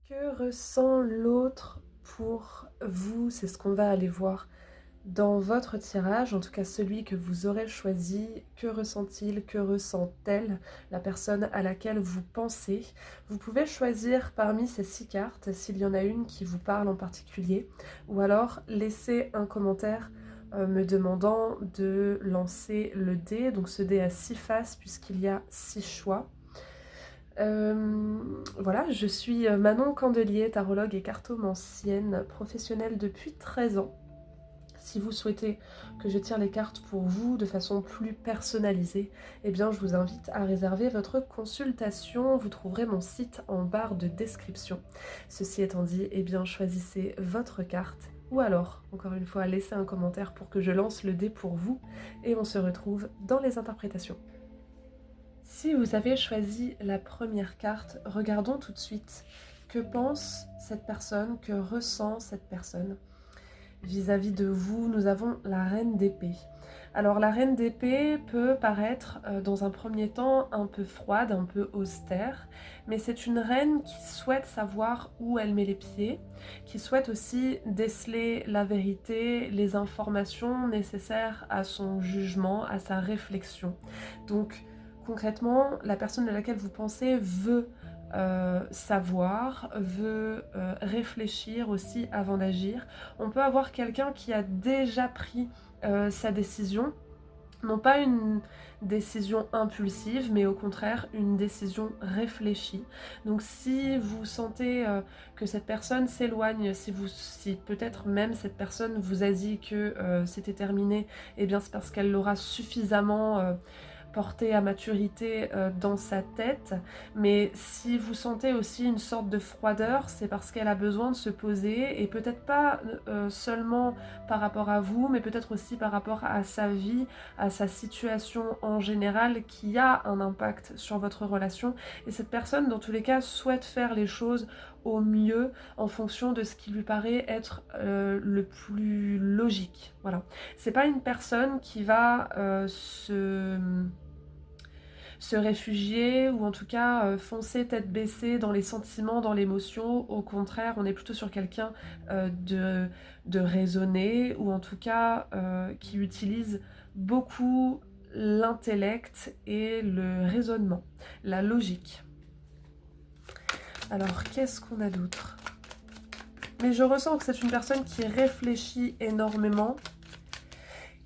Que ressent l'autre pour vous? C'est ce qu'on va aller voir dans votre tirage, en tout cas celui que vous aurez choisi. Que ressent-il? Que ressent-elle? La personne à laquelle vous pensez. Vous pouvez choisir parmi ces 6 cartes s'il y en a une qui vous parle en particulier, ou alors laisser un commentaire me demandant de lancer le dé. Donc ce dé a 6 faces puisqu'il y a 6 choix. Voilà, je suis Manon Candelier, tarologue et cartomancienne, professionnelle depuis 13 ans. Si vous souhaitez que je tire les cartes pour vous de façon plus personnalisée, eh bien je vous invite à réserver votre consultation. Vous trouverez mon site en barre de description. Ceci étant dit, eh bien choisissez votre carte ou alors, encore une fois, laissez un commentaire pour que je lance le dé pour vous et on se retrouve dans les interprétations. Si vous avez choisi la première carte, regardons tout de suite que pense cette personne, que ressent cette personne vis-à-vis de vous. Nous avons la reine d'épée. Alors la reine d'épée peut paraître dans un premier temps un peu froide, un peu austère, mais c'est une reine qui souhaite savoir où elle met les pieds, qui souhaite aussi déceler la vérité, les informations nécessaires à son jugement, à sa réflexion. Donc concrètement, la personne de laquelle vous pensez veut savoir, veut réfléchir aussi avant d'agir. On peut avoir quelqu'un qui a déjà pris sa décision, non pas une décision impulsive, mais au contraire une décision réfléchie. Donc si vous sentez que cette personne s'éloigne, si peut-être même cette personne vous a dit que c'était terminé, eh bien c'est parce qu'elle l'aura suffisamment portée à maturité dans sa tête. Mais si vous sentez aussi une sorte de froideur, c'est parce qu'elle a besoin de se poser, et peut-être pas seulement par rapport à vous, mais peut-être aussi par rapport à sa vie, à sa situation en général, qui a un impact sur votre relation. Et cette personne, dans tous les cas, souhaite faire les choses au mieux en fonction de ce qui lui paraît être le plus logique. Voilà. C'est pas une personne qui va se réfugier, ou en tout cas foncer tête baissée dans les sentiments, dans l'émotion. Au contraire, on est plutôt sur quelqu'un de raisonné, ou en tout cas qui utilise beaucoup l'intellect et le raisonnement, la logique. Alors, qu'est-ce qu'on a d'autre? Mais je ressens que c'est une personne qui réfléchit énormément,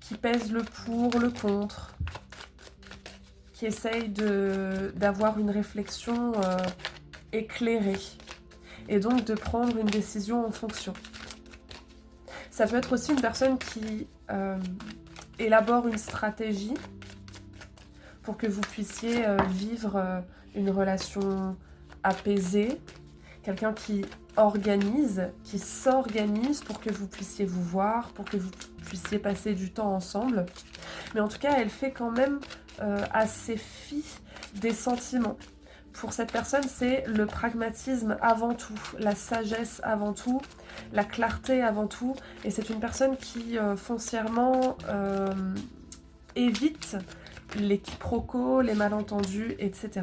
qui pèse le pour, le contre, qui essaye d'avoir une réflexion éclairée, et donc de prendre une décision en fonction. Ça peut être aussi une personne qui élabore une stratégie pour que vous puissiez vivre une relation apaisée, quelqu'un qui organise, qui s'organise pour que vous puissiez vous voir, pour que vous puissiez passer du temps ensemble. Mais en tout cas, elle fait quand même assez fi des sentiments. Pour cette personne, c'est le pragmatisme avant tout, la sagesse avant tout, la clarté avant tout. Et c'est une personne qui foncièrement évite les quiproquos, les malentendus, etc.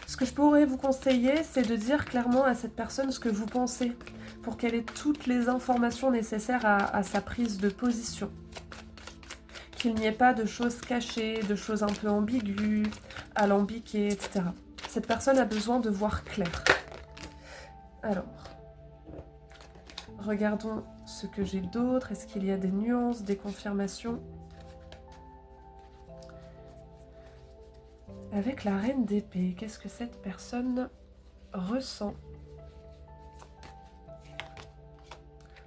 Ce que je pourrais vous conseiller, c'est de dire clairement à cette personne ce que vous pensez, pour qu'elle ait toutes les informations nécessaires à sa prise de position. Qu'il n'y ait pas de choses cachées, de choses un peu ambiguës, alambiquées, etc. Cette personne a besoin de voir clair. Alors, regardons ce que j'ai d'autre. Est-ce qu'il y a des nuances, des confirmations? Avec la reine d'épée, qu'est-ce que cette personne ressent?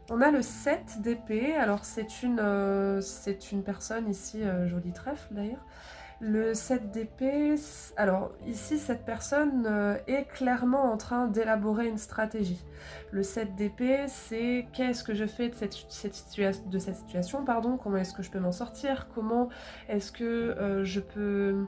On a le 7 d'épée. Alors c'est une personne ici, joli trèfle d'ailleurs. Le 7 d'épée, alors ici cette personne est clairement en train d'élaborer une stratégie. Le 7 d'épée, c'est qu'est-ce que je fais de cette situation, pardon, comment est-ce que je peux m'en sortir, comment est-ce que je peux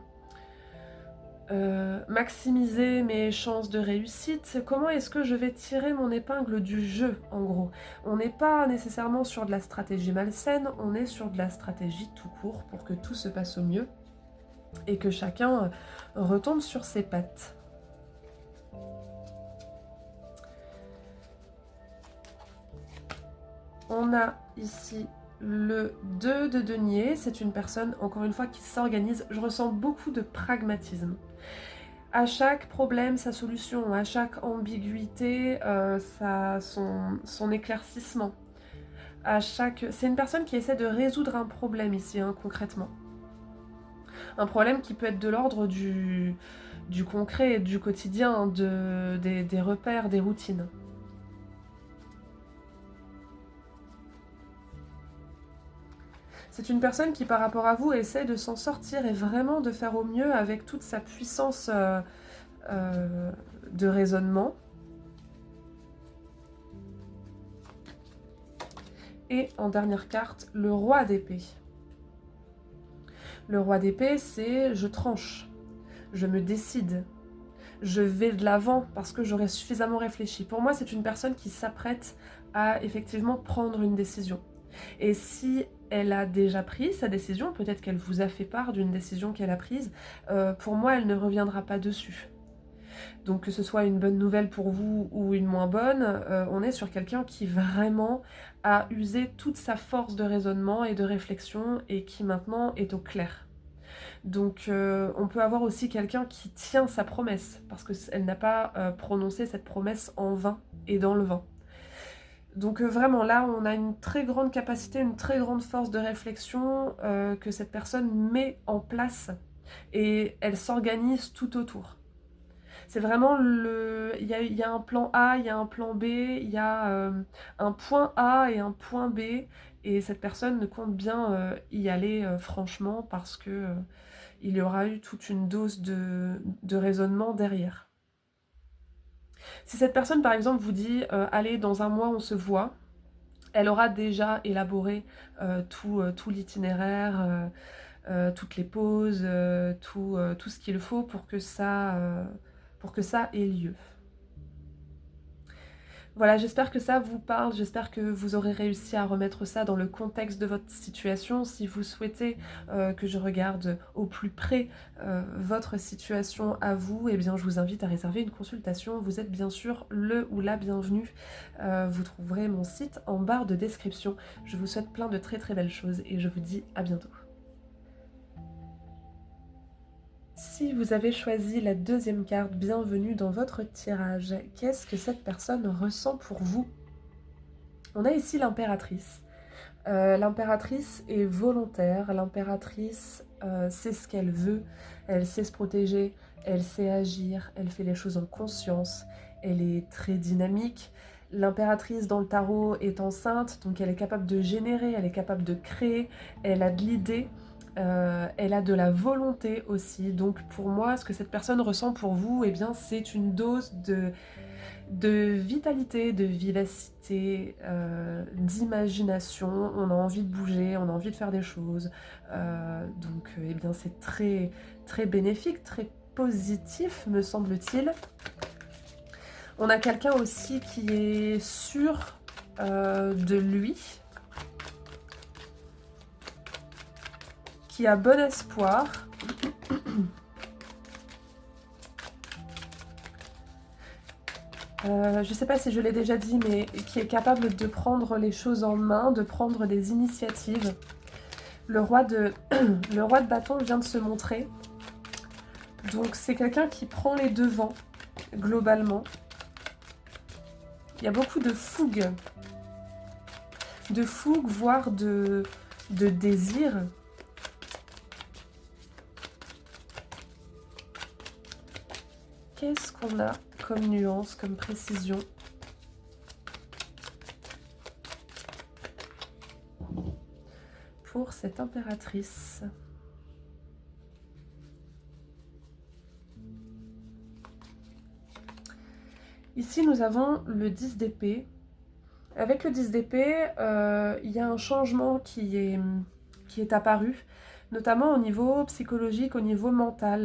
maximiser mes chances de réussite, comment est-ce que je vais tirer mon épingle du jeu, en gros. On n'est pas nécessairement sur de la stratégie malsaine, on est sur de la stratégie tout court pour que tout se passe au mieux et que chacun retombe sur ses pattes. On a ici le 2 de denier. C'est une personne, encore une fois, qui s'organise. Je ressens beaucoup de pragmatisme. À chaque problème, sa solution. À chaque ambiguïté, son éclaircissement. C'est une personne qui essaie de résoudre un problème ici, hein, concrètement. Un problème qui peut être de l'ordre du concret, du quotidien, des repères, des routines. C'est une personne qui, par rapport à vous, essaie de s'en sortir et vraiment de faire au mieux avec toute sa puissance de raisonnement. Et en dernière carte, le roi d'épée. Le roi d'épée, c'est je tranche, je me décide, je vais de l'avant parce que j'aurai suffisamment réfléchi. Pour moi, c'est une personne qui s'apprête à effectivement prendre une décision. Et si elle a déjà pris sa décision, peut-être qu'elle vous a fait part d'une décision qu'elle a prise, pour moi, elle ne reviendra pas dessus. Donc que ce soit une bonne nouvelle pour vous ou une moins bonne, on est sur quelqu'un qui vraiment a usé toute sa force de raisonnement et de réflexion et qui maintenant est au clair. Donc on peut avoir aussi quelqu'un qui tient sa promesse, parce qu'elle n'a pas prononcé cette promesse en vain et dans le vent. Donc vraiment là, on a une très grande capacité, une très grande force de réflexion que cette personne met en place et elle s'organise tout autour. C'est vraiment il y a un plan A, il y a un plan B, il y a un point A et un point B. Et cette personne compte bien y aller franchement parce que il y aura eu toute une dose de raisonnement derrière. Si cette personne, par exemple, vous dit allez, dans un mois, on se voit, elle aura déjà élaboré tout l'itinéraire, toutes les pauses, tout ce qu'il faut pour que ça ait lieu. Voilà, j'espère que ça vous parle, j'espère que vous aurez réussi à remettre ça dans le contexte de votre situation. Si vous souhaitez que je regarde au plus près votre situation à vous, eh bien je vous invite à réserver une consultation. Vous êtes bien sûr le ou la bienvenue. Vous trouverez mon site en barre de description. Je vous souhaite plein de très très belles choses et je vous dis à bientôt. Si vous avez choisi la deuxième carte, bienvenue dans votre tirage. Qu'est-ce que cette personne ressent pour vous? On a ici l'impératrice. L'impératrice est volontaire, l'impératrice sait ce qu'elle veut, elle sait se protéger, elle sait agir, elle fait les choses en conscience, elle est très dynamique. L'impératrice dans le tarot est enceinte, donc elle est capable de générer, elle est capable de créer, elle a de l'idée. Elle a de la volonté aussi, donc pour moi, ce que cette personne ressent pour vous, eh bien, c'est une dose de vitalité, de vivacité, d'imagination. On a envie de bouger, on a envie de faire des choses, donc eh bien, c'est très, très bénéfique, très positif, me semble-t-il. On a quelqu'un aussi qui est sûr de lui, qui a bon espoir. Je ne sais pas si je l'ai déjà dit, mais qui est capable de prendre les choses en main, de prendre des initiatives. Le roi de bâton vient de se montrer. Donc c'est quelqu'un qui prend les devants, globalement. Il y a beaucoup de fougue, voire de désir. Qu'est-ce qu'on a comme nuance, comme précision? Pour cette impératrice. Ici, nous avons le 10 d'épée. Avec le 10 d'épée, il y a un changement qui est apparu, notamment au niveau psychologique, au niveau mental.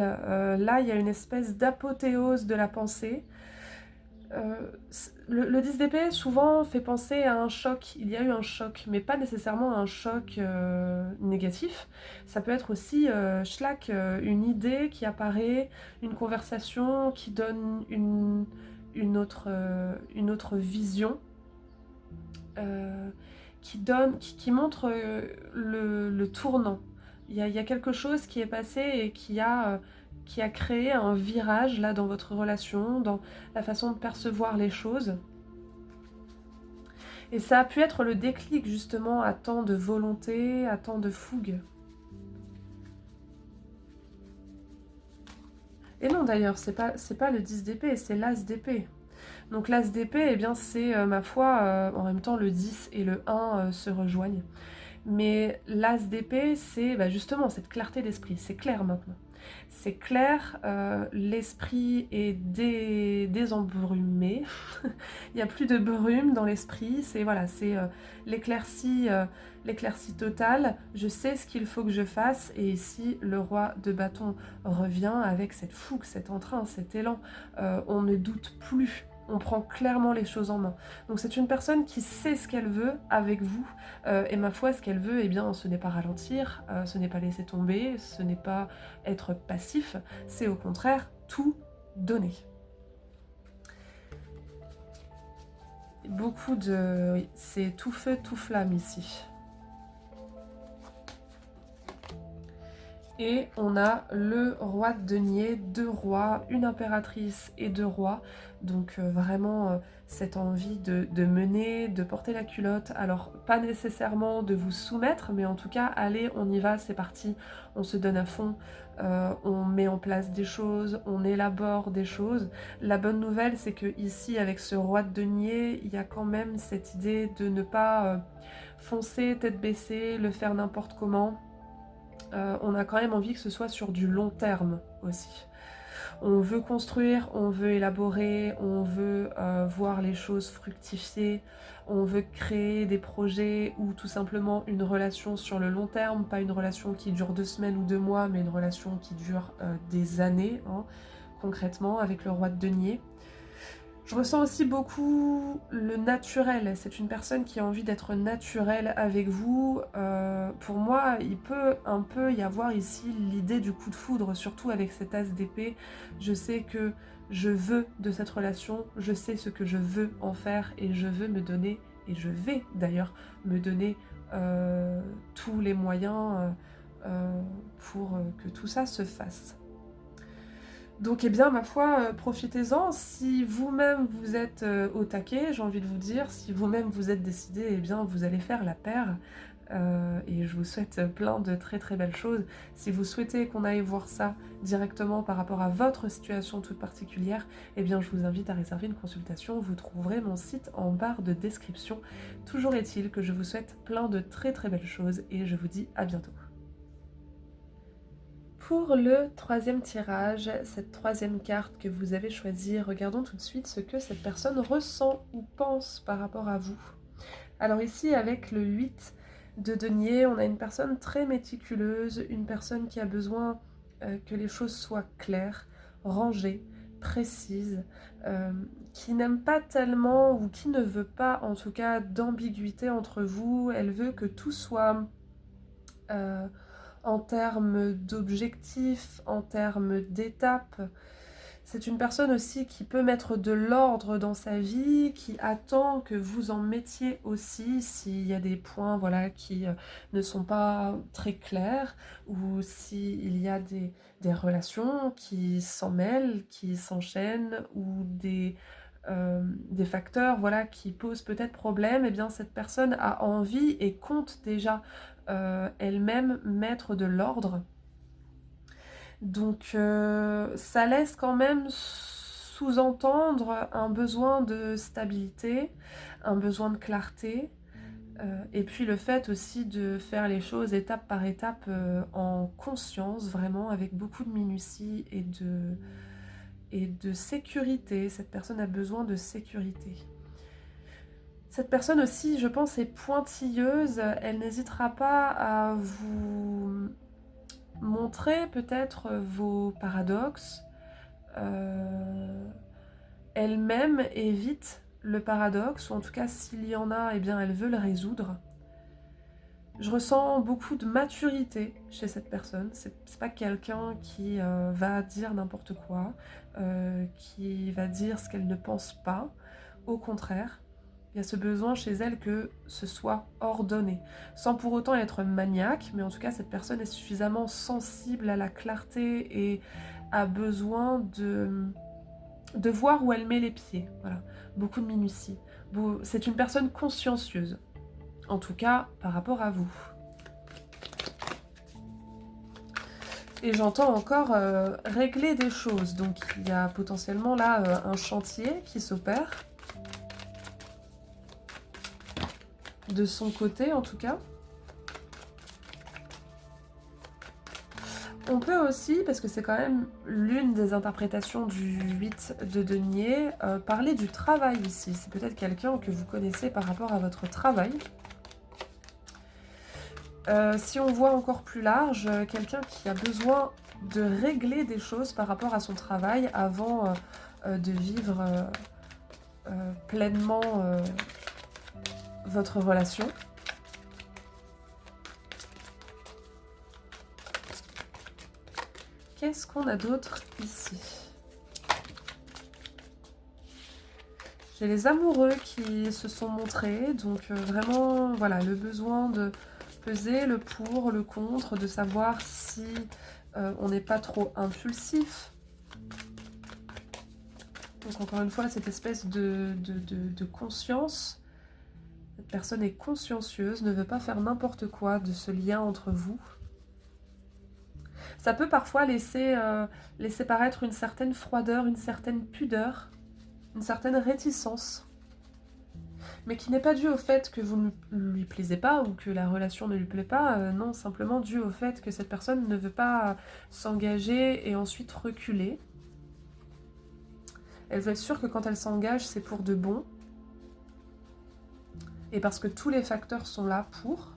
Là, il y a une espèce d'apothéose de la pensée. Le 10 d'épée souvent fait penser à un choc. Il y a eu un choc, mais pas nécessairement un choc négatif. Ça peut être aussi, une idée qui apparaît, une conversation qui donne une autre vision, qui montre le tournant. Il y a quelque chose qui est passé et qui a créé un virage là dans votre relation, dans la façon de percevoir les choses. Et ça a pu être le déclic justement à tant de volonté, à tant de fougue. Et non d'ailleurs, c'est pas le 10 d'épée, c'est l'as d'épée. Donc l'as d'épée, eh bien c'est ma foi, en même temps le 10 et le 1 se rejoignent. Mais l'as d'épée, c'est justement cette clarté d'esprit, c'est clair maintenant. C'est clair, l'esprit est désembrumé, il n'y a plus de brume dans l'esprit, c'est voilà, c'est l'éclaircie totale, je sais ce qu'il faut que je fasse, et ici le roi de bâton revient avec cette fougue, cet entrain, cet élan, on ne doute plus. On prend clairement les choses en main. Donc c'est une personne qui sait ce qu'elle veut avec vous. Et ma foi, ce qu'elle veut, eh bien, ce n'est pas ralentir, ce n'est pas laisser tomber, ce n'est pas être passif, c'est au contraire tout donner. Beaucoup de... Oui, c'est tout feu, tout flamme ici. Et on a le roi de denier, 2 rois, une impératrice et 2 rois. Donc vraiment cette envie de mener, de porter la culotte. Alors pas nécessairement de vous soumettre, mais en tout cas, allez, on y va, c'est parti. On se donne à fond, on met en place des choses, on élabore des choses. La bonne nouvelle, c'est que ici, avec ce roi de denier, il y a quand même cette idée de ne pas foncer tête baissée, le faire n'importe comment. On a quand même envie que ce soit sur du long terme aussi. On veut construire, on veut élaborer, on veut voir les choses fructifier, on veut créer des projets ou tout simplement une relation sur le long terme, pas une relation qui dure 2 semaines ou 2 mois, mais une relation qui dure des années, hein, concrètement, avec le roi de denier. Je ressens aussi beaucoup le naturel. C'est une personne qui a envie d'être naturelle avec vous. Pour moi, il peut un peu y avoir ici l'idée du coup de foudre, surtout avec cet as d'épée. Je sais que je veux de cette relation, je sais ce que je veux en faire et je veux me donner, et je vais d'ailleurs me donner tous les moyens pour que tout ça se fasse. Donc, eh bien, ma foi, profitez-en. Si vous-même vous êtes au taquet, j'ai envie de vous dire, si vous-même vous êtes décidé, eh bien, vous allez faire la paire. Et je vous souhaite plein de très très belles choses. Si vous souhaitez qu'on aille voir ça directement par rapport à votre situation toute particulière, eh bien, je vous invite à réserver une consultation. Vous trouverez mon site en barre de description. Toujours est-il que je vous souhaite plein de très très belles choses et je vous dis à bientôt. Pour le 3e tirage, cette 3e carte que vous avez choisie, regardons tout de suite ce que cette personne ressent ou pense par rapport à vous. Alors ici, avec le 8 de denier, on a une personne très méticuleuse, une personne qui a besoin que les choses soient claires, rangées, précises, qui n'aime pas tellement ou qui ne veut pas en tout cas d'ambiguïté entre vous. Elle veut que tout soit... en termes d'objectifs, en termes d'étapes. C'est une personne aussi qui peut mettre de l'ordre dans sa vie, qui attend que vous en mettiez aussi s'il y a des points voilà, qui ne sont pas très clairs ou s'il y a des relations qui s'en mêlent, qui s'enchaînent ou des facteurs voilà, qui posent peut-être problème, et bien cette personne a envie et compte déjà elle-même mettre de l'ordre. Donc ça laisse quand même sous-entendre un besoin de stabilité, un besoin de clarté, et puis le fait aussi de faire les choses étape par étape en conscience, vraiment avec beaucoup de minutie et de sécurité. Cette personne a besoin de sécurité. Cette personne aussi, je pense, est pointilleuse. Elle n'hésitera pas à vous montrer peut-être vos paradoxes. Elle-même évite le paradoxe, ou en tout cas, s'il y en a, eh bien, elle veut le résoudre. Je ressens beaucoup de maturité chez cette personne. C'est pas quelqu'un qui va dire n'importe quoi, qui va dire ce qu'elle ne pense pas. Au contraire, Il y a ce besoin chez elle que ce soit ordonné, sans pour autant être maniaque, mais en tout cas cette personne est suffisamment sensible à la clarté et a besoin de voir où elle met les pieds. Voilà, beaucoup de minutie. C'est une personne consciencieuse, en tout cas par rapport à vous. Et j'entends encore régler des choses, donc il y a potentiellement là un chantier qui s'opère. De son côté en tout cas. On peut aussi, parce que c'est quand même l'une des interprétations du 8 de denier, parler du travail ici. C'est peut-être quelqu'un que vous connaissez par rapport à votre travail. Si on voit encore plus large, quelqu'un qui a besoin de régler des choses par rapport à son travail avant de vivre pleinement votre relation. Qu'est-ce qu'on a d'autre ici? J'ai les amoureux qui se sont montrés, donc vraiment, voilà, le besoin de peser le pour, le contre, de savoir si on n'est pas trop impulsif. Donc encore une fois, cette espèce de conscience, cette personne est consciencieuse, ne veut pas faire n'importe quoi de ce lien entre vous. Ça peut parfois laisser paraître une certaine froideur, une certaine pudeur, une certaine réticence, mais qui n'est pas due au fait que vous ne lui plaisez pas ou que la relation ne lui plaît pas, non, simplement due au fait que cette personne ne veut pas s'engager et ensuite reculer. Elle veut être sûre que quand elle s'engage, c'est pour de bon, et parce que tous les facteurs sont là pour.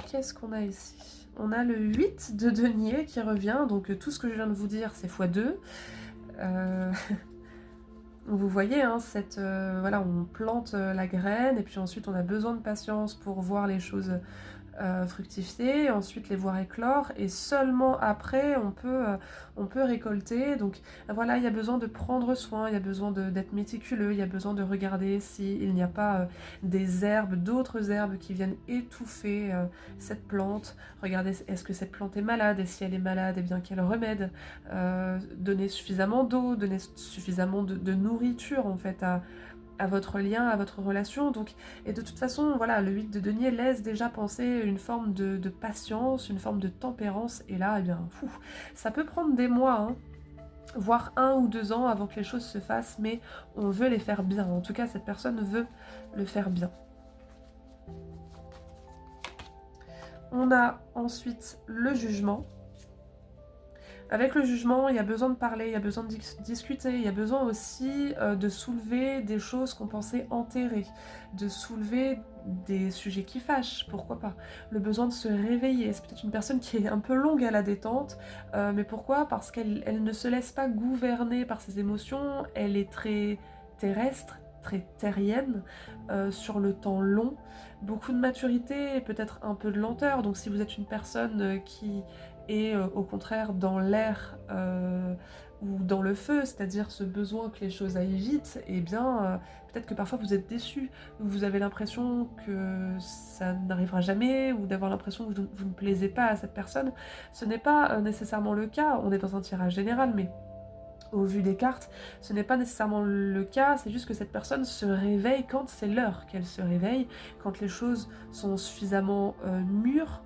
Qu'est-ce qu'on a ici? On a le 8 de denier qui revient, donc tout ce que je viens de vous dire, c'est x2. Vous voyez, hein, voilà, on plante la graine, et puis ensuite on a besoin de patience pour voir les choses fructifier, ensuite les voir éclore, et seulement après on peut récolter. Donc voilà, il y a besoin de prendre soin, il y a besoin d'être méticuleux, il y a besoin de regarder s'il n'y a pas des herbes, d'autres herbes qui viennent étouffer cette plante. Regardez, est-ce que cette plante est malade, et si elle est malade, eh bien quel remède, donner suffisamment d'eau, donner suffisamment de nourriture en fait à votre lien, à votre relation. Donc, et de toute façon, voilà, le 8 de denier laisse déjà penser une forme de patience, une forme de tempérance, et là, eh bien, ça peut prendre des mois, hein, voire 1 ou 2 ans avant que les choses se fassent, mais on veut les faire bien. En tout cas, cette personne veut le faire bien. On a ensuite le jugement. Avec le jugement, il y a besoin de parler, il y a besoin de discuter, il y a besoin aussi de soulever des choses qu'on pensait enterrées, de soulever des sujets qui fâchent, pourquoi pas. Le besoin de se réveiller, c'est peut-être une personne qui est un peu longue à la détente, mais pourquoi? Parce qu'elle ne se laisse pas gouverner par ses émotions, elle est très terrestre, très terrienne, sur le temps long, beaucoup de maturité et peut-être un peu de lenteur. Donc si vous êtes une personne qui est au contraire dans l'air ou dans le feu, c'est-à-dire ce besoin que les choses aillent vite, eh bien peut-être que parfois vous êtes déçu, vous avez l'impression que ça n'arrivera jamais, ou d'avoir l'impression que vous ne plaisez pas à cette personne. Ce n'est pas nécessairement le cas, on est dans un tirage général, mais au vu des cartes, ce n'est pas nécessairement le cas, c'est juste que cette personne se réveille quand c'est l'heure qu'elle se réveille, quand les choses sont suffisamment mûres.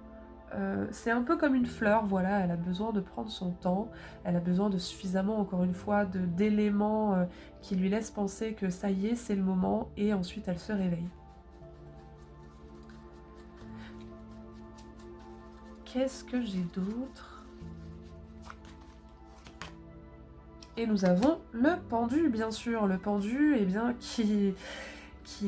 C'est un peu comme une fleur, voilà, elle a besoin de prendre son temps, elle a besoin de suffisamment, encore une fois, d'éléments qui lui laissent penser que ça y est, c'est le moment, et ensuite elle se réveille. Qu'est-ce que j'ai d'autre ? Et nous avons le pendu, bien sûr, le pendu, eh bien, qui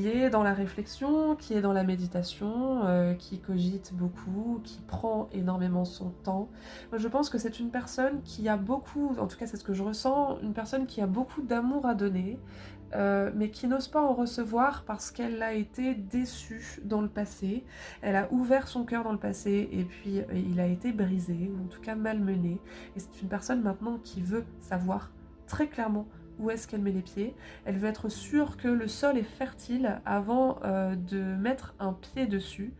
est dans la réflexion, qui est dans la méditation, qui cogite beaucoup, qui prend énormément son temps. Moi, je pense que c'est une personne qui a beaucoup, en tout cas c'est ce que je ressens, une personne qui a beaucoup d'amour à donner, mais qui n'ose pas en recevoir parce qu'elle a été déçue dans le passé. Elle a ouvert son cœur dans le passé, et puis il a été brisé, ou en tout cas malmené. Et c'est une personne maintenant qui veut savoir très clairement où est-ce qu'elle met les pieds. Elle veut être sûre que le sol est fertile avant de mettre un pied dessus.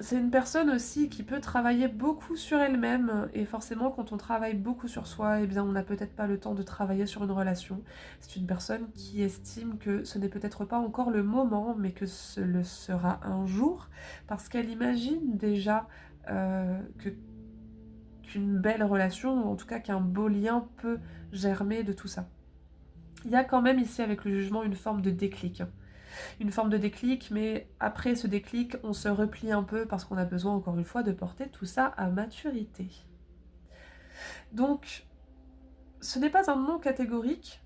C'est une personne aussi qui peut travailler beaucoup sur elle-même, et forcément quand on travaille beaucoup sur soi, eh bien on n'a peut-être pas le temps de travailler sur une relation. C'est une personne qui estime que ce n'est peut-être pas encore le moment, mais que ce le sera un jour, parce qu'elle imagine déjà qu'une belle relation, ou en tout cas qu'un beau lien peut germer de tout ça. Il y a quand même ici avec le jugement une forme de déclic. Une forme de déclic, mais après ce déclic, on se replie un peu parce qu'on a besoin, encore une fois, de porter tout ça à maturité. Donc, ce n'est pas un non catégorique,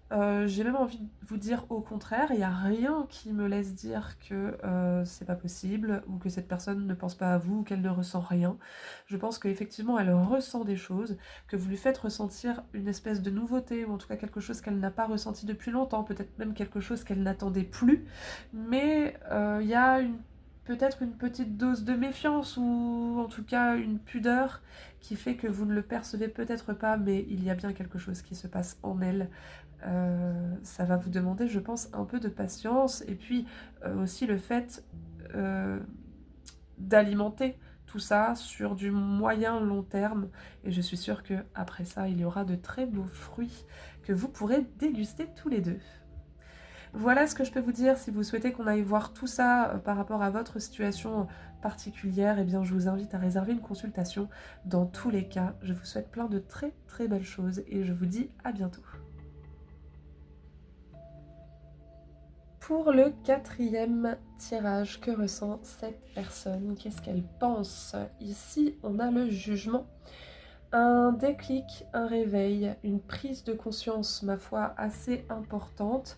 j'ai même envie de vous dire au contraire, il n'y a rien qui me laisse dire que c'est pas possible, ou que cette personne ne pense pas à vous, ou qu'elle ne ressent rien. Je pense qu'effectivement elle ressent des choses, que vous lui faites ressentir une espèce de nouveauté, ou en tout cas quelque chose qu'elle n'a pas ressenti depuis longtemps, peut-être même quelque chose qu'elle n'attendait plus, mais il y a peut-être une petite dose de méfiance, ou en tout cas une pudeur, qui fait que vous ne le percevez peut-être pas, mais il y a bien quelque chose qui se passe en elle. Ça va vous demander, je pense, un peu de patience, et puis aussi le fait euh, d'alimenter tout ça sur du moyen long terme, et je suis sûre que après ça, il y aura de très beaux fruits que vous pourrez déguster tous les deux. Voilà ce que je peux vous dire. Si vous souhaitez qu'on aille voir tout ça par rapport à votre situation particulière, eh bien je vous invite à réserver une consultation. Dans tous les cas, je vous souhaite plein de très très belles choses et je vous dis à bientôt. Pour le quatrième tirage, que ressent cette personne? Qu'est-ce qu'elle pense? Ici, on a le jugement. Un déclic, un réveil, une prise de conscience, ma foi, assez importante.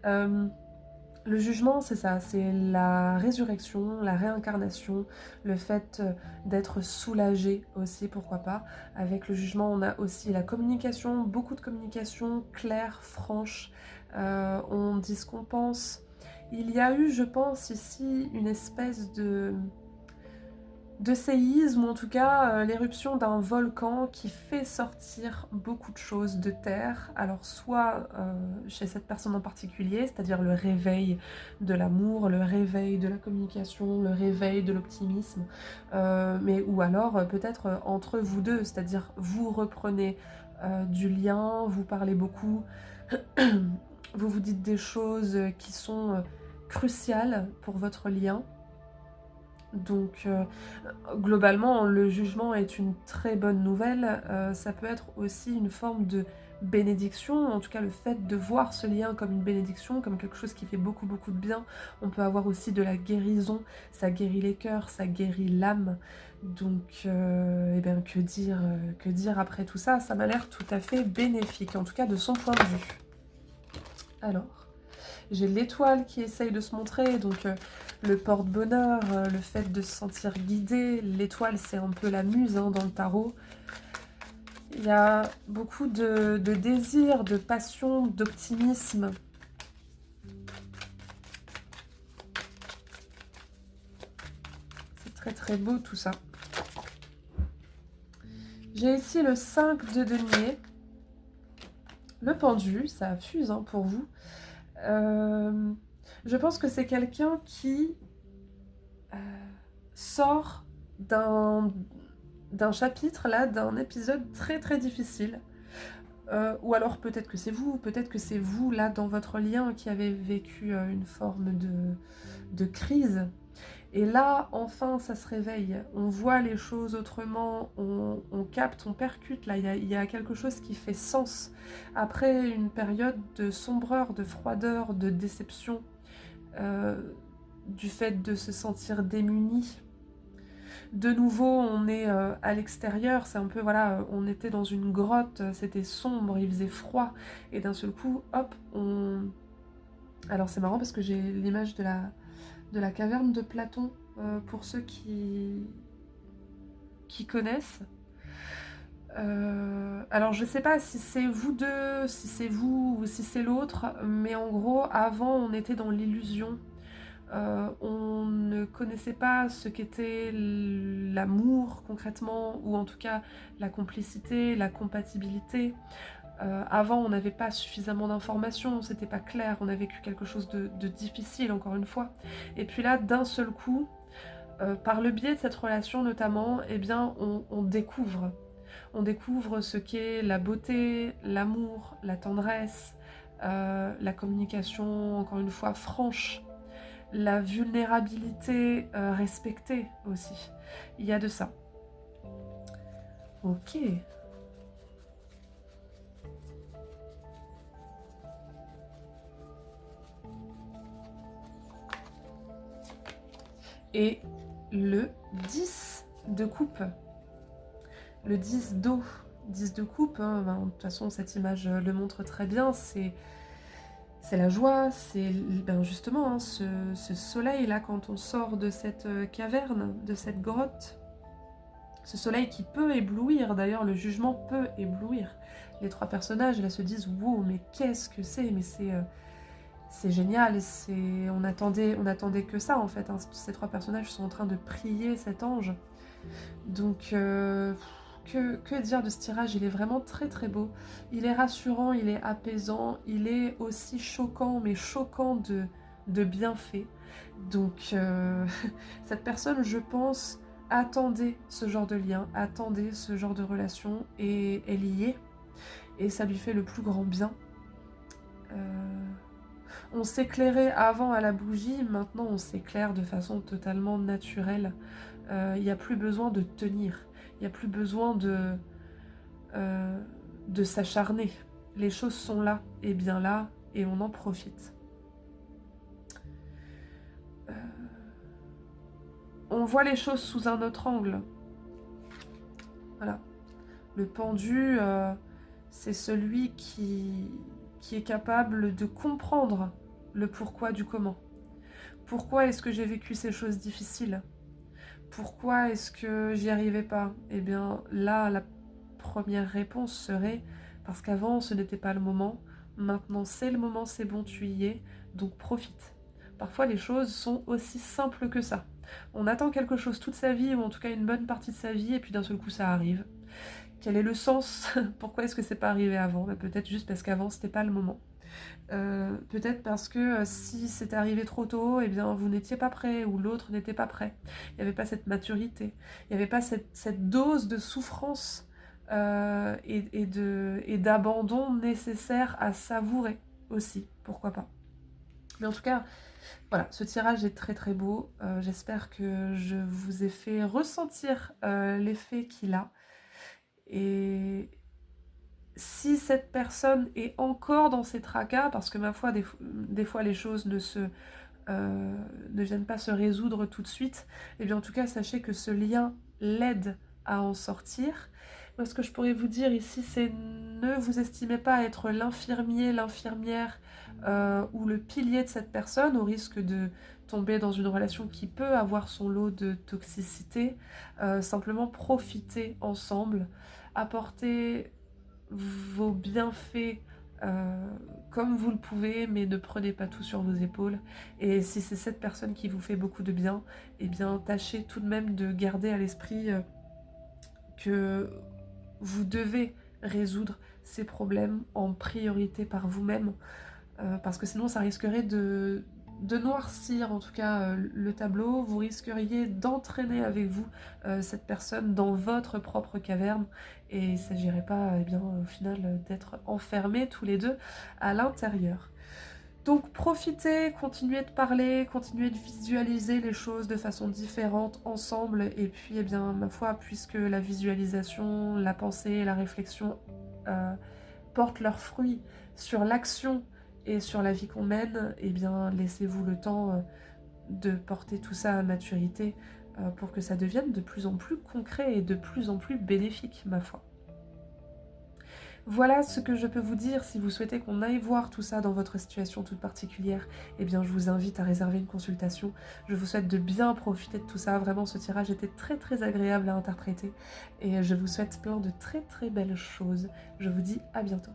Le jugement, c'est ça, c'est la résurrection, la réincarnation, le fait d'être soulagé aussi, pourquoi pas. Avec le jugement, on a aussi la communication, beaucoup de communication claire, franche. On dit ce qu'on pense. Il y a eu, je pense, ici une espèce de séisme, ou en tout cas l'éruption d'un volcan qui fait sortir beaucoup de choses de terre. Alors soit chez cette personne en particulier, c'est-à-dire le réveil de l'amour, le réveil de la communication, le réveil de l'optimisme, mais ou alors peut-être entre vous deux, c'est-à-dire vous reprenez du lien, vous parlez beaucoup, vous vous dites des choses qui sont cruciales pour votre lien. Donc globalement, le jugement est une très bonne nouvelle. Ça peut être aussi une forme de bénédiction, en tout cas le fait de voir ce lien comme une bénédiction, comme quelque chose qui fait beaucoup beaucoup de bien. On peut avoir aussi de la guérison, ça guérit les cœurs, ça guérit l'âme. Donc eh bien, que dire après tout ça? Ça m'a l'air tout à fait bénéfique, en tout cas de son point de vue. Alors, j'ai l'étoile qui essaye de se montrer, donc le porte-bonheur, le fait de se sentir guidé. L'étoile, c'est un peu la muse dans le tarot. Il y a beaucoup de désir, de passion, d'optimisme. C'est très très beau tout ça. J'ai ici le 5 de denier. Le pendu, ça fuse pour vous. Je pense que c'est quelqu'un qui sort d'un chapitre, là, d'un épisode très très difficile. Ou alors peut-être que c'est vous, là, dans votre lien, qui avez vécu une forme de crise. Et là, enfin, ça se réveille. On voit les choses autrement, on capte, on percute. Là, il y a quelque chose qui fait sens. Après une période de sombreur, de froideur, de déception, du fait de se sentir démuni. De nouveau, on est à l'extérieur, c'est un peu, voilà, on était dans une grotte, c'était sombre, il faisait froid, et d'un seul coup, hop, Alors c'est marrant parce que j'ai l'image de la caverne de Platon, pour ceux qui connaissent. Alors je sais pas si c'est vous deux, si c'est vous ou si c'est l'autre, mais en gros, avant, on était dans l'illusion. On ne connaissait pas ce qu'était l'amour concrètement, ou en tout cas la complicité, la compatibilité. Avant, on n'avait pas suffisamment d'informations, c'était pas clair, on a vécu quelque chose de difficile, encore une fois. Et puis là, d'un seul coup, par le biais de cette relation notamment, eh bien, on découvre. On découvre ce qu'est la beauté, l'amour, la tendresse, la communication, encore une fois, franche, la vulnérabilité respectée aussi. Il y a de ça. Ok. Et le 10 de coupe. Le 10 d'eau. 10 de coupe, hein, ben, de toute façon cette image le montre très bien, c'est la joie, c'est ben, justement hein, ce soleil là quand on sort de cette caverne, de cette grotte. Ce soleil qui peut éblouir, d'ailleurs le jugement peut éblouir. Les trois personnages là se disent « Wow, mais qu'est-ce que c'est ?» Mais c'est génial, on attendait que ça en fait. Hein. Ces trois personnages sont en train de prier cet ange. Donc, que dire de ce tirage? Il est vraiment très très beau. Il est rassurant, il est apaisant, il est aussi choquant, mais choquant de bienfaits. Donc, cette personne, je pense, attendait ce genre de lien, attendait ce genre de relation, et elle y est. Et ça lui fait le plus grand bien. On s'éclairait avant à la bougie, maintenant on s'éclaire de façon totalement naturelle. Il n'y a plus besoin de tenir, il n'y a plus besoin de s'acharner. Les choses sont là, et bien là, et on en profite. On voit les choses sous un autre angle. Voilà. Le pendu, c'est celui qui est capable de comprendre le pourquoi du comment. Pourquoi est-ce que j'ai vécu ces choses difficiles? Pourquoi est-ce que j'y arrivais pas? Eh bien là, la première réponse serait parce qu'avant ce n'était pas le moment, maintenant c'est le moment, c'est bon, tu y es, donc profite. Parfois les choses sont aussi simples que ça. On attend quelque chose toute sa vie, ou en tout cas une bonne partie de sa vie, et puis d'un seul coup ça arrive. Quel est le sens? Pourquoi est-ce que c'est pas arrivé avant? Peut-être juste parce qu'avant c'était pas le moment. Peut-être parce que si c'était arrivé trop tôt, eh bien vous n'étiez pas prêt, ou l'autre n'était pas prêt. Il n'y avait pas cette maturité, il n'y avait pas cette dose de souffrance et d'abandon nécessaire à savourer aussi, pourquoi pas. Mais en tout cas, voilà, ce tirage est très très beau. J'espère que je vous ai fait ressentir l'effet qu'il a. Et si cette personne est encore dans ses tracas, parce que ma foi, des fois les choses ne viennent pas se résoudre tout de suite, et bien en tout cas, sachez que ce lien l'aide à en sortir. Moi, ce que je pourrais vous dire ici, c'est ne vous estimez pas être l'infirmier, l'infirmière ou le pilier de cette personne, au risque de tomber dans une relation qui peut avoir son lot de toxicité. Simplement profitez ensemble, apportez vos bienfaits comme vous le pouvez, mais ne prenez pas tout sur vos épaules. Et si c'est cette personne qui vous fait beaucoup de bien, eh bien tâchez tout de même de garder à l'esprit que vous devez résoudre ces problèmes en priorité par vous-même, parce que sinon ça risquerait de noircir en tout cas le tableau. Vous risqueriez d'entraîner avec vous cette personne dans votre propre caverne, et il ne s'agirait pas eh bien, au final d'être enfermés tous les deux à l'intérieur. Donc profitez, continuez de parler, continuez de visualiser les choses de façon différente ensemble, et puis eh bien ma foi, puisque la visualisation, la pensée, la réflexion portent leurs fruits sur l'action et sur la vie qu'on mène, eh bien laissez-vous le temps de porter tout ça à maturité pour que ça devienne de plus en plus concret et de plus en plus bénéfique, ma foi. Voilà ce que je peux vous dire. Si vous souhaitez qu'on aille voir tout ça dans votre situation toute particulière, eh bien je vous invite à réserver une consultation. Je vous souhaite de bien profiter de tout ça. Vraiment, ce tirage était très très agréable à interpréter, et je vous souhaite plein de très très belles choses. Je vous dis à bientôt.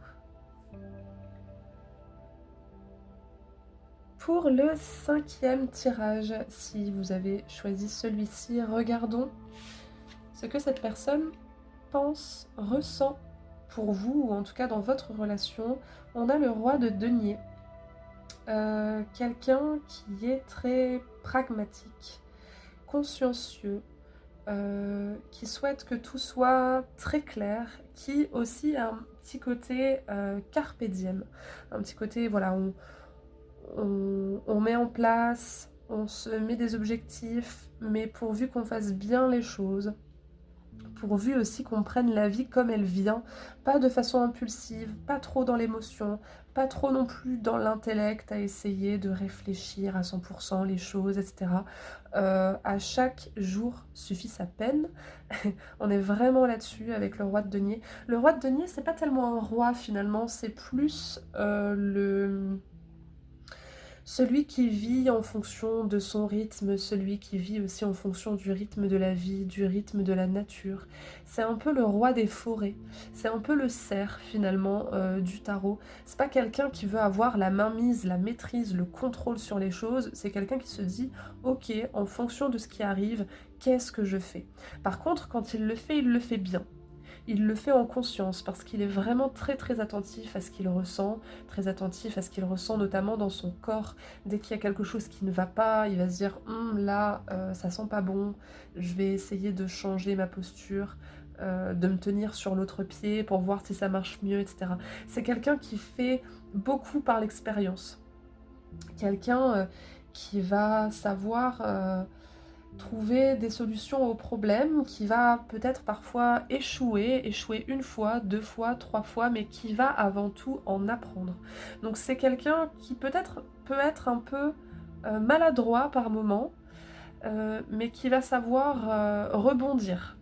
Pour le 5e tirage, si vous avez choisi celui-ci, regardons ce que cette personne pense, ressent pour vous, ou en tout cas dans votre relation, on a le roi de denier. Quelqu'un qui est très pragmatique, consciencieux, qui souhaite que tout soit très clair, qui aussi a un petit côté carpe diem, un petit côté, voilà, on met en place, on se met des objectifs, mais pourvu qu'on fasse bien les choses, pourvu aussi qu'on prenne la vie comme elle vient, pas de façon impulsive, pas trop dans l'émotion, pas trop non plus dans l'intellect à essayer de réfléchir à 100% les choses, etc. À chaque jour suffit sa peine. On est vraiment là-dessus avec le roi de denier. Le roi de denier, c'est pas tellement un roi finalement, c'est plus celui qui vit en fonction de son rythme, celui qui vit aussi en fonction du rythme de la vie, du rythme de la nature. C'est un peu le roi des forêts, c'est un peu le cerf finalement du tarot. C'est pas quelqu'un qui veut avoir la mainmise, la maîtrise, le contrôle sur les choses, c'est quelqu'un qui se dit ok, en fonction de ce qui arrive, qu'est-ce que je fais? Par contre, quand il le fait bien. Il le fait en conscience parce qu'il est vraiment très très attentif à ce qu'il ressent, très attentif à ce qu'il ressent notamment dans son corps. Dès qu'il y a quelque chose qui ne va pas, il va se dire là ça sent pas bon, je vais essayer de changer ma posture, de me tenir sur l'autre pied pour voir si ça marche mieux, etc. C'est quelqu'un qui fait beaucoup par l'expérience. Quelqu'un qui va savoir trouver des solutions aux problèmes, qui va peut-être parfois échouer une fois, deux fois, trois fois, mais qui va avant tout en apprendre. Donc c'est quelqu'un qui peut-être peut être un peu maladroit par moment, mais qui va savoir rebondir.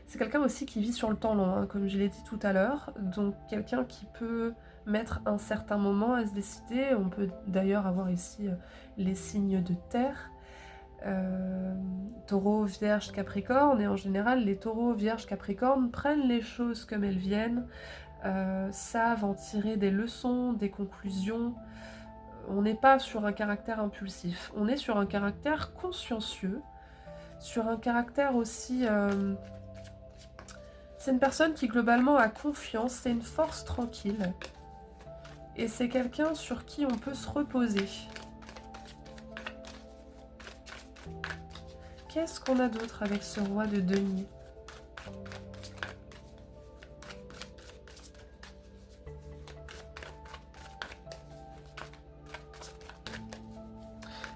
C'est quelqu'un aussi qui vit sur le temps long, hein, comme je l'ai dit tout à l'heure, donc quelqu'un qui peut mettre un certain moment à se décider. On peut d'ailleurs avoir ici les signes de terre, taureau, vierge, capricorne, et en général les taureaux, vierges, capricornes prennent les choses comme elles viennent, savent en tirer des leçons, des conclusions. On n'est pas sur un caractère impulsif, on est sur un caractère consciencieux, sur un caractère aussi... c'est une personne qui globalement a confiance, c'est une force tranquille, et c'est quelqu'un sur qui on peut se reposer. Qu'est-ce qu'on a d'autre avec ce roi de denier?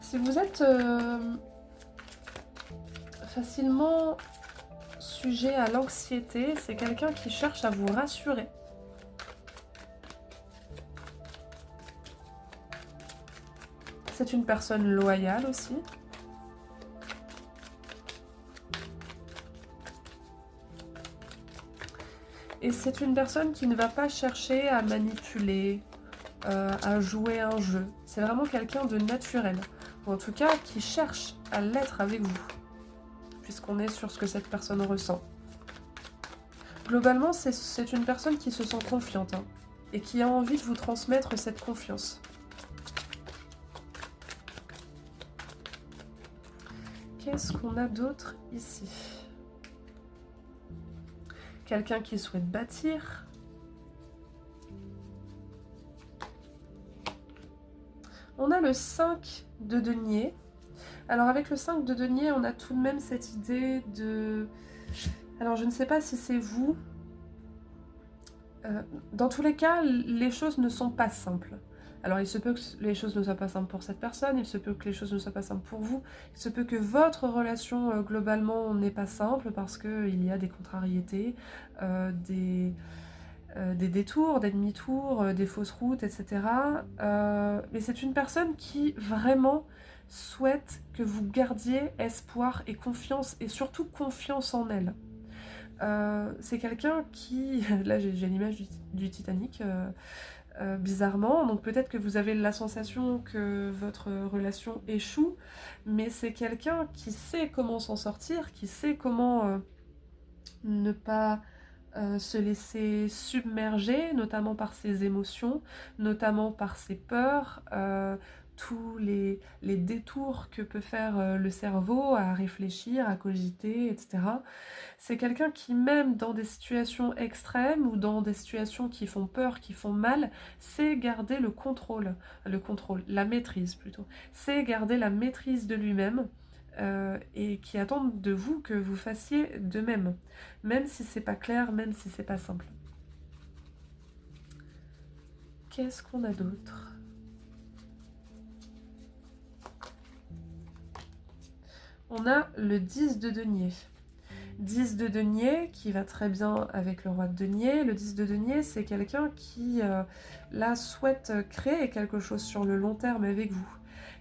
Si vous êtes facilement sujet à l'anxiété, c'est quelqu'un qui cherche à vous rassurer. C'est une personne loyale aussi. Et c'est une personne qui ne va pas chercher à manipuler, à jouer un jeu. C'est vraiment quelqu'un de naturel. Ou en tout cas, qui cherche à l'être avec vous, puisqu'on est sur ce que cette personne ressent. Globalement, c'est une personne qui se sent confiante, hein, et qui a envie de vous transmettre cette confiance. Qu'est-ce qu'on a d'autre ici? Quelqu'un qui souhaite bâtir. On a le 5 de denier. Alors avec le 5 de denier, on a tout de même cette idée de... Alors je ne sais pas si c'est vous. Dans tous les cas, les choses ne sont pas simples. Alors il se peut que les choses ne soient pas simples pour cette personne, il se peut que les choses ne soient pas simples pour vous, il se peut que votre relation globalement n'est pas simple parce qu'il y a des contrariétés, des détours, des demi-tours, des fausses routes, etc. Mais c'est une personne qui vraiment souhaite que vous gardiez espoir et confiance, et surtout confiance en elle. C'est quelqu'un qui... Là j'ai l'image du Titanic, bizarrement, donc peut-être que vous avez la sensation que votre relation échoue, mais c'est quelqu'un qui sait comment s'en sortir, qui sait comment ne pas se laisser submerger, notamment par ses émotions, notamment par ses peurs, les détours que peut faire le cerveau à réfléchir, à cogiter, etc. C'est quelqu'un qui, même dans des situations extrêmes ou dans des situations qui font peur, qui font mal, sait garder la maîtrise plutôt, sait garder la maîtrise de lui-même et qui attend de vous que vous fassiez de même, même si c'est pas clair, même si c'est pas simple. Qu'est-ce qu'on a d'autre ? On a le 10 de denier. 10 de denier qui va très bien avec le roi de denier. Le 10 de denier, c'est quelqu'un qui, là, souhaite créer quelque chose sur le long terme avec vous,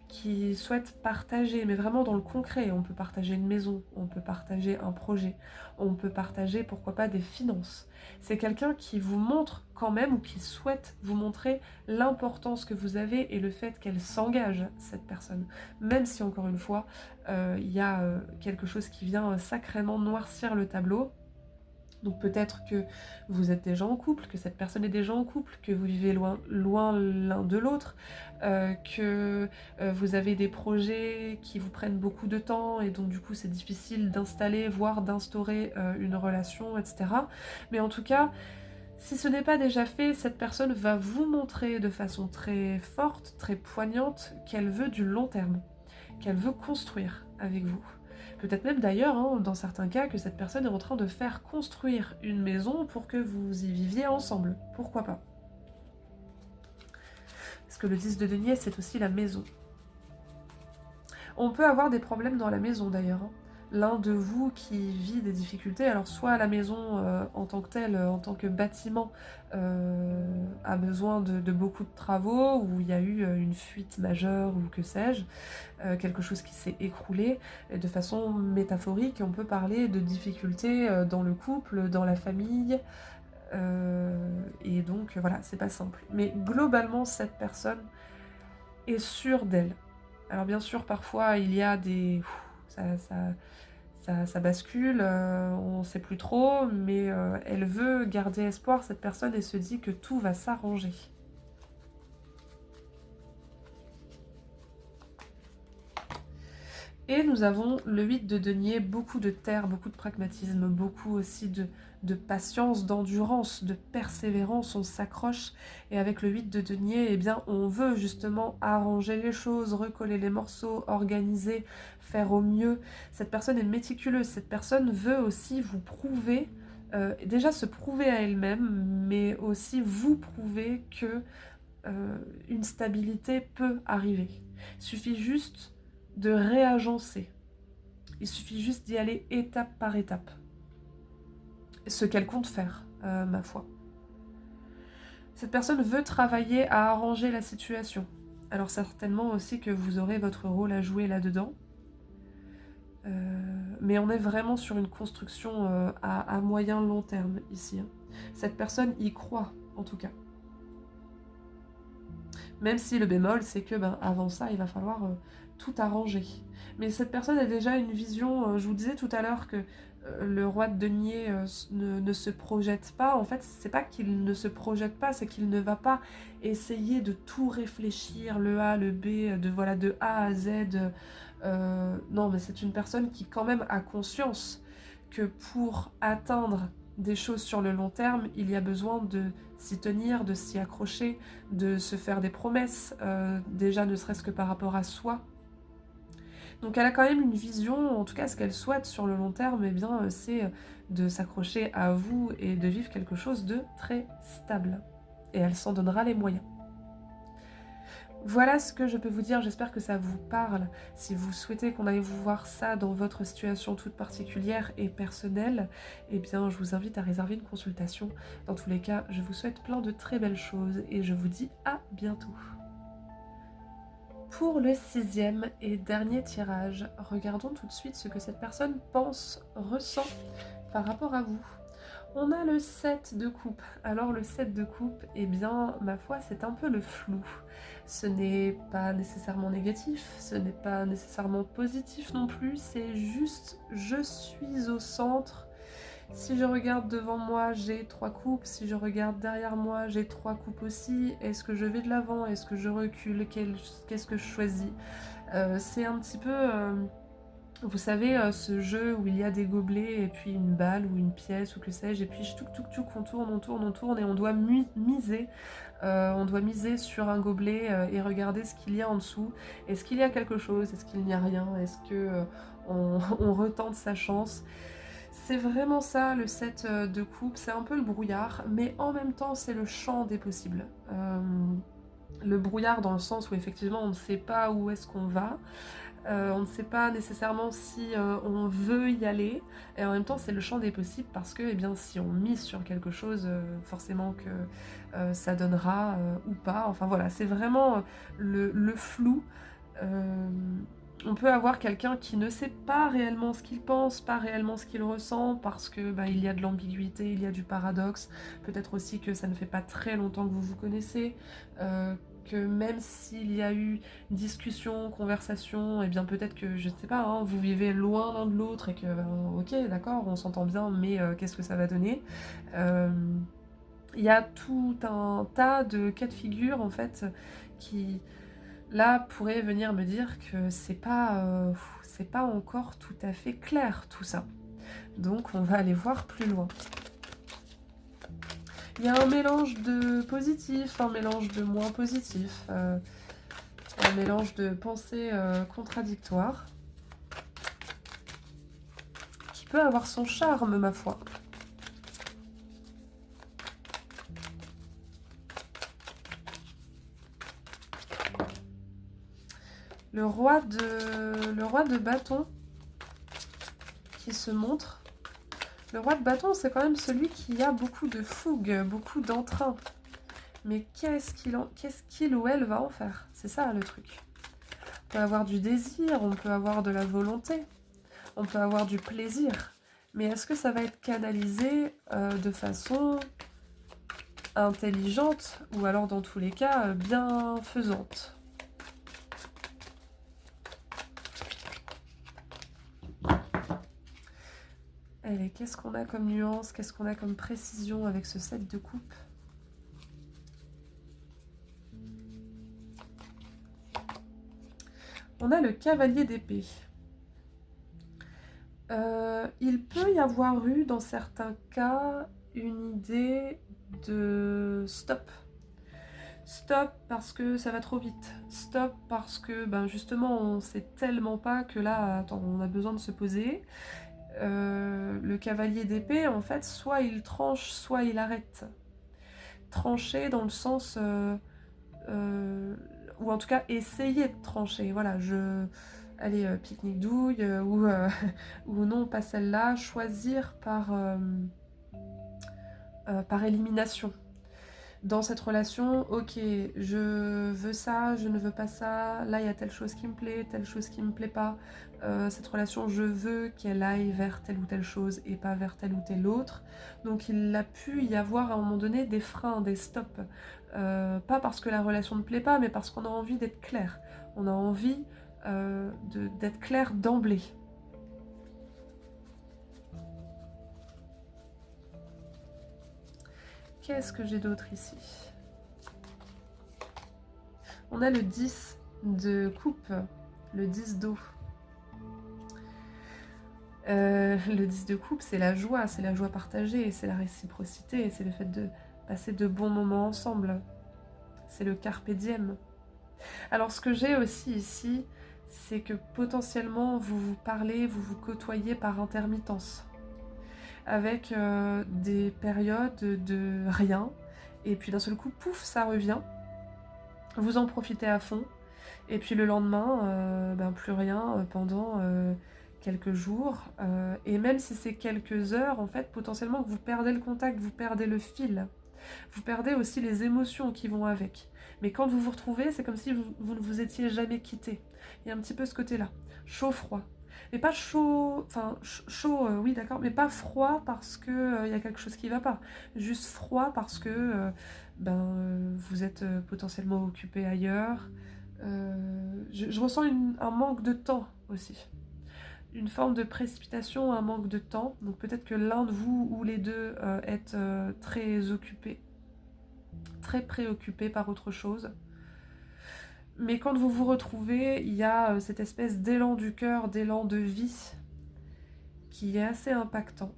qui souhaite partager, mais vraiment dans le concret. On peut partager une maison, on peut partager un projet, on peut partager, pourquoi pas, des finances. C'est quelqu'un qui vous montre quand même, ou qui souhaite vous montrer l'importance que vous avez et le fait qu'elle s'engage, cette personne. Même si, encore une fois, il y a quelque chose qui vient sacrément noircir le tableau. Donc peut-être que vous êtes déjà en couple, que cette personne est déjà en couple, que vous vivez loin l'un de l'autre, que vous avez des projets qui vous prennent beaucoup de temps et donc du coup c'est difficile d'installer, voire d'instaurer une relation, etc. Mais en tout cas, si ce n'est pas déjà fait, cette personne va vous montrer de façon très forte, très poignante, qu'elle veut du long terme, qu'elle veut construire avec vous. Peut-être même d'ailleurs, hein, dans certains cas, que cette personne est en train de faire construire une maison pour que vous y viviez ensemble. Pourquoi pas ? Parce que le 10 de denier, c'est aussi la maison. On peut avoir des problèmes dans la maison d'ailleurs. Hein. L'un de vous qui vit des difficultés, alors soit la maison en tant que telle, en tant que bâtiment, a besoin de beaucoup de travaux, où il y a eu une fuite majeure ou que sais-je, quelque chose qui s'est écroulé. Et de façon métaphorique, on peut parler de difficultés dans le couple, dans la famille, et donc voilà, c'est pas simple. Mais globalement, cette personne est sûre d'elle. Alors bien sûr, parfois, il y a des... Ça bascule, on ne sait plus trop, mais elle veut garder espoir, cette personne, et se dit que tout va s'arranger. Et nous avons le 8 de denier, beaucoup de terre, beaucoup de pragmatisme, beaucoup aussi de patience, d'endurance, de persévérance, on s'accroche. Et avec le 8 de denier, eh bien, on veut justement arranger les choses, recoller les morceaux, organiser, faire au mieux. Cette personne est méticuleuse, cette personne veut aussi vous prouver, déjà se prouver à elle-même, mais aussi vous prouver que une stabilité peut arriver. Il suffit juste de réagencer. Il suffit juste d'y aller étape par étape. Ce qu'elle compte faire, ma foi. Cette personne veut travailler à arranger la situation. Alors certainement aussi que vous aurez votre rôle à jouer là-dedans. Mais on est vraiment sur une construction à moyen long terme ici. Hein. Cette personne y croit, en tout cas. Même si le bémol, c'est que avant ça, il va falloir tout arranger. Mais cette personne a déjà une vision, je vous disais tout à l'heure que le roi de denier ne se projette pas. En fait, c'est pas qu'il ne se projette pas, c'est qu'il ne va pas essayer de tout réfléchir, le A, le B, de A à Z. Non, mais c'est une personne qui quand même a conscience que pour atteindre des choses sur le long terme, il y a besoin de s'y tenir, de s'y accrocher, de se faire des promesses, déjà ne serait-ce que par rapport à soi. Donc elle a quand même une vision, en tout cas ce qu'elle souhaite sur le long terme, eh bien, c'est de s'accrocher à vous et de vivre quelque chose de très stable. Et elle s'en donnera les moyens. Voilà ce que je peux vous dire, j'espère que ça vous parle. Si vous souhaitez qu'on aille vous voir ça dans votre situation toute particulière et personnelle, eh bien je vous invite à réserver une consultation. Dans tous les cas, je vous souhaite plein de très belles choses et je vous dis à bientôt. Pour le 6e et dernier tirage, regardons tout de suite ce que cette personne pense, ressent par rapport à vous. On a le 7 de coupe. Alors le 7 de coupe, eh bien, ma foi, c'est un peu le flou. Ce n'est pas nécessairement négatif, ce n'est pas nécessairement positif non plus, c'est juste je suis au centre Si je regarde devant moi, j'ai 3 coupes. Si je regarde derrière moi, j'ai 3 coupes aussi. Est-ce que je vais de l'avant? Est-ce que je recule? Qu'est-ce que je choisis? C'est un petit peu, vous savez, ce jeu où il y a des gobelets et puis une balle ou une pièce ou que sais-je, et puis touc, on tourne, on tourne et on doit miser. On doit miser sur un gobelet et regarder ce qu'il y a en dessous. Est-ce qu'il y a quelque chose? Est-ce qu'il n'y a rien? Est-ce que on retente sa chance? C'est vraiment ça le set de coupe, c'est un peu le brouillard, mais en même temps c'est le champ des possibles. Le brouillard dans le sens où effectivement on ne sait pas où est-ce qu'on va, on ne sait pas nécessairement si on veut y aller, et en même temps c'est le champ des possibles parce que eh bien, si on mise sur quelque chose, forcément que ça donnera ou pas, enfin voilà, c'est vraiment le flou. Euh, on peut avoir quelqu'un qui ne sait pas réellement ce qu'il pense, pas réellement ce qu'il ressent, parce que bah, il y a de l'ambiguïté, il y a du paradoxe. Peut-être aussi que ça ne fait pas très longtemps que vous vous connaissez, que même s'il y a eu discussion, conversation, et bien peut-être que, je ne sais pas, hein, vous vivez loin l'un de l'autre et que, ok, d'accord, on s'entend bien, mais qu'est-ce que ça va donner? Il y a tout un tas de cas de figure, en fait, qui là pourrait venir me dire que c'est pas encore tout à fait clair tout ça. Donc on va aller voir plus loin. Il y a un mélange de positif, un mélange de moins positif, un mélange de pensées contradictoires qui peut avoir son charme, ma foi. Le roi de bâton qui se montre. Le roi de bâton, c'est quand même celui qui a beaucoup de fougue, beaucoup d'entrain. Mais qu'est-ce qu'il ou elle va en faire? C'est ça le truc. On peut avoir du désir, on peut avoir de la volonté, on peut avoir du plaisir. Mais est-ce que ça va être canalisé de façon intelligente ou alors dans tous les cas bienfaisante? Allez, qu'est-ce qu'on a comme nuance, qu'est-ce qu'on a comme précision avec ce set de coupe? On a le cavalier d'épée. Il peut y avoir eu, dans certains cas, une idée de stop. Stop parce que ça va trop vite. Stop parce que, ben justement, on sait tellement pas que là, attends, on a besoin de se poser. Le cavalier d'épée, en fait, soit il tranche, soit il arrête. Trancher dans le sens... ou en tout cas, essayer de trancher. Voilà, allez, pique-nique douille, ou non, pas celle-là, choisir par élimination. Dans cette relation, ok, je veux ça, je ne veux pas ça, là il y a telle chose qui me plaît, telle chose qui me plaît pas, cette relation je veux qu'elle aille vers telle ou telle chose et pas vers telle ou telle autre. Donc il a pu y avoir à un moment donné des freins, des stops, pas parce que la relation ne plaît pas, mais parce qu'on a envie d'être clair, on a envie d'être clair d'emblée. Qu'est-ce que j'ai d'autre ici? On a le 10 de coupe, le 10 d'eau. Le 10 de coupe, c'est la joie partagée, c'est la réciprocité, c'est le fait de passer de bons moments ensemble. C'est le carpe diem. Alors ce que j'ai aussi ici, c'est que potentiellement vous vous parlez, vous vous côtoyez par intermittence. Avec des périodes de rien, et puis d'un seul coup, pouf, ça revient. Vous en profitez à fond, et puis le lendemain, plus rien pendant quelques jours. Et même si c'est quelques heures, en fait, potentiellement, vous perdez le contact, vous perdez le fil. Vous perdez aussi les émotions qui vont avec. Mais quand vous vous retrouvez, c'est comme si vous ne vous étiez jamais quitté. Il y a un petit peu ce côté-là. Chaud-froid. Mais pas chaud... Enfin, chaud, oui, d'accord, mais pas froid parce que y a quelque chose qui va pas. Juste froid parce que vous êtes potentiellement occupé ailleurs. Je ressens un manque de temps aussi. une forme de précipitation, un manque de temps. Donc peut-être que l'un de vous ou les deux êtes très occupés, très préoccupés par autre chose. Mais quand vous vous retrouvez, il y a cette espèce d'élan du cœur, d'élan de vie qui est assez impactant.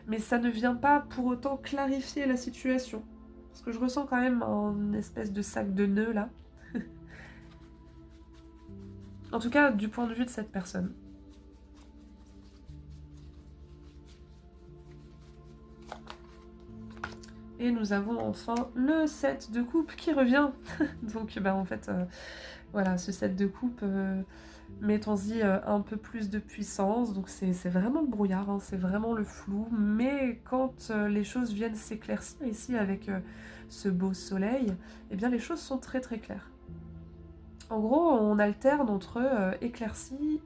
Mais ça ne vient pas pour autant clarifier la situation. Parce que je ressens quand même une espèce de sac de nœuds là. En tout cas, du point de vue de cette personne. Et nous avons enfin le 7 de coupe qui revient. Donc en fait, voilà, ce 7 de coupe, mettons-y un peu plus de puissance. Donc c'est vraiment le brouillard, hein, c'est vraiment le flou. Mais quand les choses viennent s'éclaircir ici avec ce beau soleil, eh bien les choses sont très très claires. En gros, on alterne entre éclaircie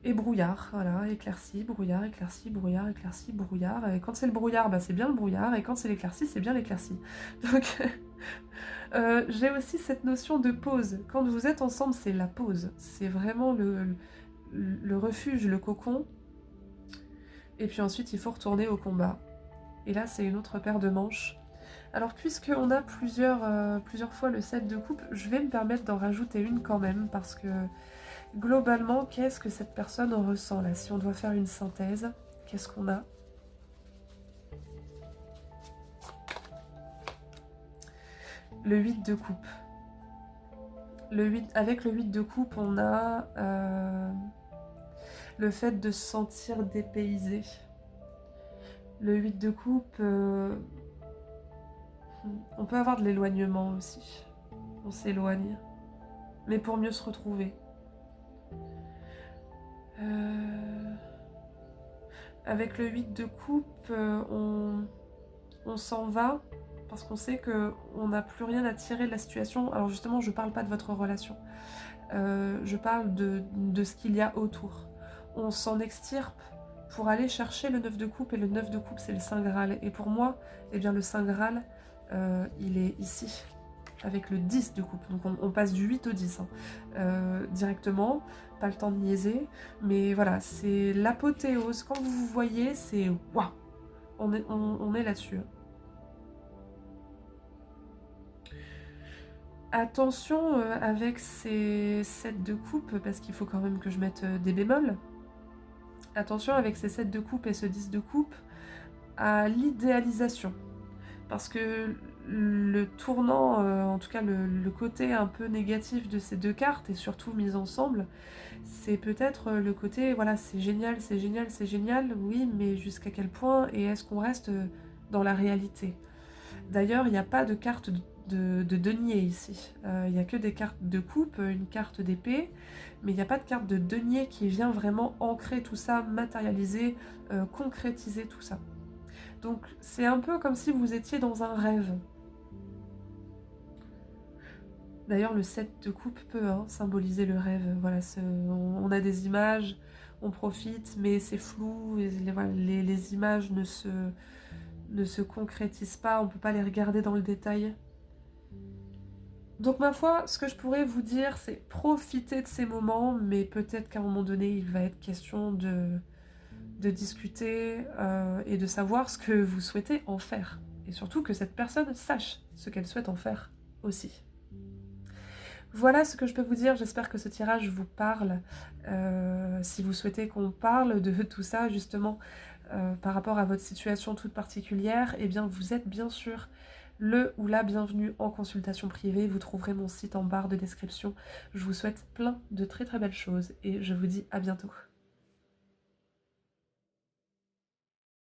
et brouillard, voilà, éclaircie, brouillard, éclaircie, brouillard, éclaircie, brouillard. Et quand c'est le brouillard, bah, c'est bien le brouillard, et quand c'est l'éclaircie, c'est bien l'éclaircie. Donc, j'ai aussi cette notion de pause. Quand vous êtes ensemble, c'est la pause. C'est vraiment le refuge, le cocon. Et puis ensuite, il faut retourner au combat. Et là, c'est une autre paire de manches. Alors, puisqu'on a plusieurs fois le 7 de coupe, je vais me permettre d'en rajouter une quand même, parce que globalement, qu'est-ce que cette personne ressent là? Si on doit faire une synthèse, qu'est-ce qu'on a? Le 8 de coupe. Avec le 8 de coupe, on a le fait de se sentir dépaysé. Le 8 de coupe, on peut avoir de l'éloignement aussi. On s'éloigne, mais pour mieux se retrouver. Avec le 8 de coupe, on s'en va parce qu'on sait qu'on n'a plus rien à tirer de la situation. Alors justement, je parle pas de votre relation. Je parle de ce qu'il y a autour. On s'en extirpe pour aller chercher le 9 de coupe, et le 9 de coupe, c'est le Saint Graal. Et pour moi, eh bien, le Saint Graal, il est ici, avec le 10 de coupe. Donc on passe du 8 au 10, hein, directement, pas le temps de niaiser. Mais voilà, c'est l'apothéose. Quand vous vous voyez, c'est waouh, on est là-dessus. Attention avec ces 7 de coupe, parce qu'il faut quand même que je mette des bémols. Attention avec ces 7 de coupe et ce 10 de coupe à l'idéalisation. Parce que le tournant, en tout cas le côté un peu négatif de ces deux cartes, et surtout mises ensemble, c'est peut-être le côté, voilà, c'est génial, c'est génial, c'est génial, oui, mais jusqu'à quel point, et est-ce qu'on reste dans la réalité? D'ailleurs, il n'y a pas de carte de denier ici. Il n'y a que des cartes de coupe, une carte d'épée, mais il n'y a pas de carte de denier qui vient vraiment ancrer tout ça, matérialiser, concrétiser tout ça. Donc c'est un peu comme si vous étiez dans un rêve. D'ailleurs, le 7 de coupe peut symboliser le rêve. Voilà, on a des images, on profite, mais c'est flou, et les images ne se concrétisent pas, on ne peut pas les regarder dans le détail. Donc ma foi, ce que je pourrais vous dire, c'est profiter de ces moments, mais peut-être qu'à un moment donné, il va être question de discuter et de savoir ce que vous souhaitez en faire. Et surtout que cette personne sache ce qu'elle souhaite en faire aussi. Voilà ce que je peux vous dire, j'espère que ce tirage vous parle. Si vous souhaitez qu'on parle de tout ça, justement, par rapport à votre situation toute particulière, eh bien vous êtes bien sûr le ou la bienvenue en consultation privée. Vous trouverez mon site en barre de description. Je vous souhaite plein de très très belles choses et je vous dis à bientôt.